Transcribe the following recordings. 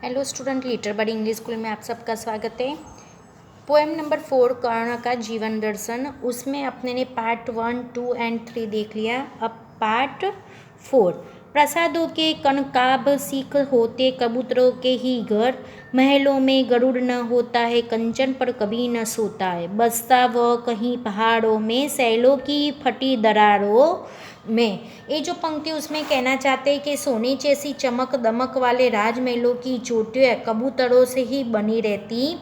Hello student, litre bird English school में आप सबका स्वागत है। पोएम नंबर 4 कर्ण का जीवन दर्शन, उसमें अपने ने पार्ट 1, 2 एंड 3 देख लिया। अब पार्ट 4। प्रसादों के कनकाभ सीख होते कबूतरों के ही घर, महलों में गरुड़ न होता है कंचन पर कभी न सोता है, बसता वह कहीं पहाड़ों में सैलों की फटी दरारों में। ये जो पंक्ति उसमें कहना चाहते हैं कि सोने जैसी चमक दमक वाले राजमहलों की चोटियाँ कबूतरों से ही बनी रहती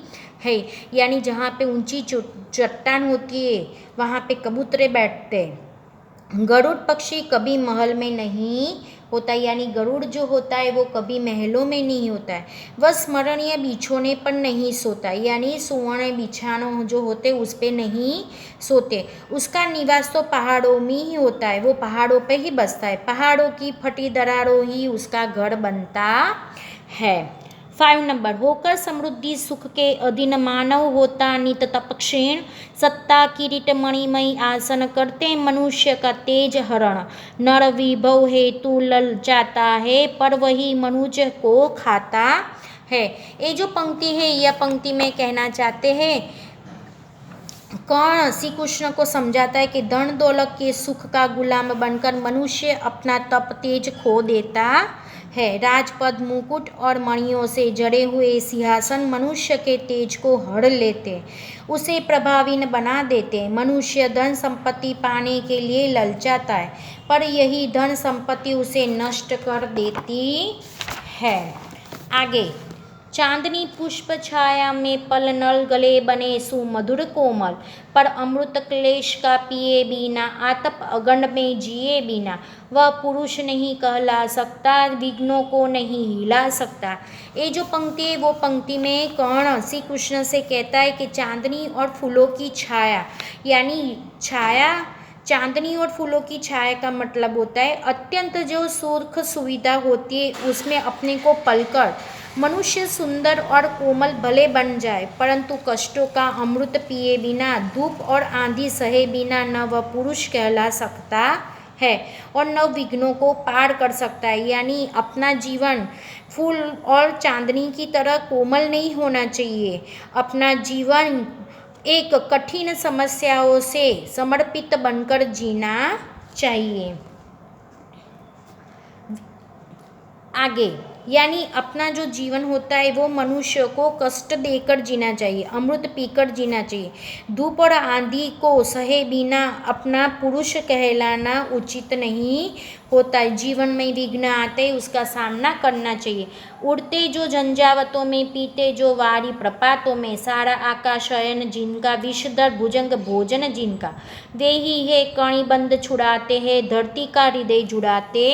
है, यानी जहाँ पे ऊंची चट्टान होती है वहाँ पे कबूतरे बैठते हैं। गरुड़ पक्षी कभी महल में नहीं होता, यानी गरुड़ जो होता है वो कभी महलों में नहीं होता है। वह स्मरणीय बिछोने पर नहीं सोता, यानी सुवर्ण बिछानों जो होते उस पे नहीं सोते। उसका निवास तो पहाड़ों में ही होता है, वो पहाड़ों पे ही बसता है, पहाड़ों की फटी दरारों ही उसका घर बनता है। 5 नंबर, होकर समृद्धि सुख के अधीन मानव होता नित तपक्षीण, सत्ता किरीट मणिमय आसन करते मनुष्य का तेज हरण, नर विभव हेतु ललचाता है पर वही मनुष्य को खाता है। ये जो पंक्ति है यह पंक्ति में कहना चाहते हैं, कर्ण श्री कृष्ण को समझाता है कि धन दौलत के सुख का गुलाम बनकर मनुष्य अपना तप तेज खो देता है। राजपद मुकुट और मणियों से जड़े हुए सिंहासन मनुष्य के तेज को हड़ लेते, उसे प्रभावीन बना देते। मनुष्य धन संपत्ति पाने के लिए ललचाता है पर यही धन संपत्ति उसे नष्ट कर देती है। आगे, चांदनी पुष्प छाया में पल नल गले बने सुमधुर कोमल, पर अमृत क्लेश का पिए बिना आतप अगंड में जिए बिना वह पुरुष नहीं कहला सकता, विघ्नों को नहीं हिला सकता। ये जो पंक्ति है वो पंक्ति में कर्ण श्री कृष्ण से कहता है कि चांदनी और फूलों की छाया, यानी छाया, चांदनी और फूलों की छाया का मतलब होता है अत्यंत जो सुख सुविधा होती है उसमें अपने को पलकर मनुष्य सुंदर और कोमल भले बन जाए, परंतु कष्टों का अमृत पिए बिना, धूप और आंधी सहे बिना न वह पुरुष कहला सकता है और न विघ्नों को पार कर सकता है। यानी अपना जीवन फूल और चांदनी की तरह कोमल नहीं होना चाहिए, अपना जीवन एक कठिन समस्याओं से समर्पित बनकर जीना चाहिए। आगे, यानी अपना जो जीवन होता है वो मनुष्य को कष्ट देकर जीना चाहिए, अमृत पीकर जीना चाहिए, धूप और आंधी को सहे बिना अपना पुरुष कहलाना उचित नहीं होता है। जीवन में विघ्न आते उसका सामना करना चाहिए। उड़ते जो झंझावतों में, पीते जो वारी प्रपातों में, सारा आकाशयन जिनका, विषधर भुजंग भोजन जिनका, वे ही है कणिबंध छुड़ाते हैं, धरती का हृदय जुड़ाते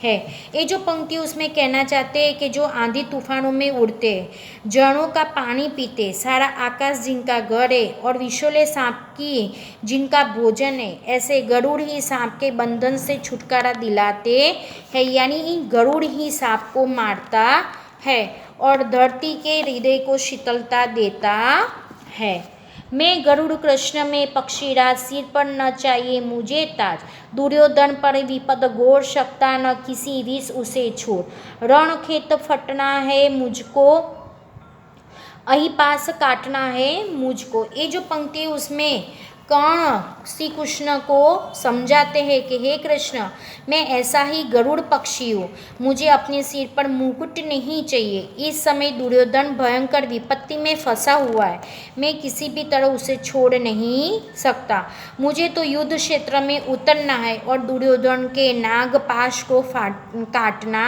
है। ये जो पंक्ति उसमें कहना चाहते हैं कि जो आंधी तूफानों में उड़ते, जड़ों का पानी पीते, सारा आकाश जिनका घर है और विषोले सांप की जिनका भोजन है, ऐसे गरुड़ ही सांप के बंधन से छुटकारा दिलाते हैं, यानी इन गरुड़ ही सांप को मारता है और धरती के हृदय को शीतलता देता है। मैं गरुड़ कृष्ण में पक्षीराज, सिर पर न चाहिए मुझे ताज, दुर्योधन पर विपद घोर, सकता न किसी विष उसे छोड़, रण खेत फटना है मुझको, अही पास काटना है मुझको। ये जो पंक्ति उसमें कर्ण श्री कृष्ण को समझाते हैं कि हे कृष्ण, मैं ऐसा ही गरुड़ पक्षी हूँ, मुझे अपने सिर पर मुकुट नहीं चाहिए। इस समय दुर्योधन भयंकर विपत्ति में फंसा हुआ है, मैं किसी भी तरह उसे छोड़ नहीं सकता, मुझे तो युद्ध क्षेत्र में उतरना है और दुर्योधन के नागपाश को काटना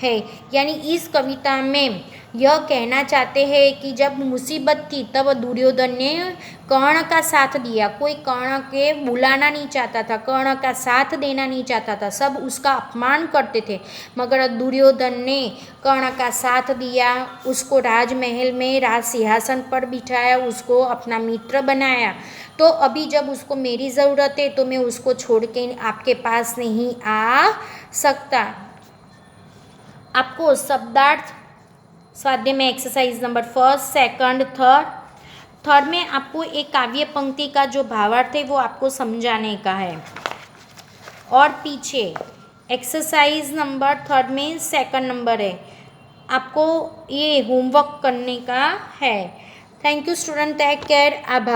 है। यानी इस कविता में यह कहना चाहते हैं कि जब मुसीबत थी तब दुर्योधन ने कर्ण का साथ दिया, कोई कर्ण के बुलाना नहीं चाहता था, कर्ण का साथ देना नहीं चाहता था, सब उसका अपमान करते थे, मगर दुर्योधन ने कर्ण का साथ दिया, उसको राजमहल में राज सिंहासन पर बिठाया, उसको अपना मित्र बनाया। तो अभी जब उसको मेरी ज़रूरत है तो मैं उसको छोड़ के आपके पास नहीं आ सकता। आपको शब्दार्थ स्वाध्याय में एक्सरसाइज नंबर 1, 2, 3 में आपको एक काव्य पंक्ति का जो भावार्थ है वो आपको समझाने का है, और पीछे एक्सरसाइज नंबर 3 में 2 नंबर है, आपको ये होमवर्क करने का है। Thank you student, take care, आभार।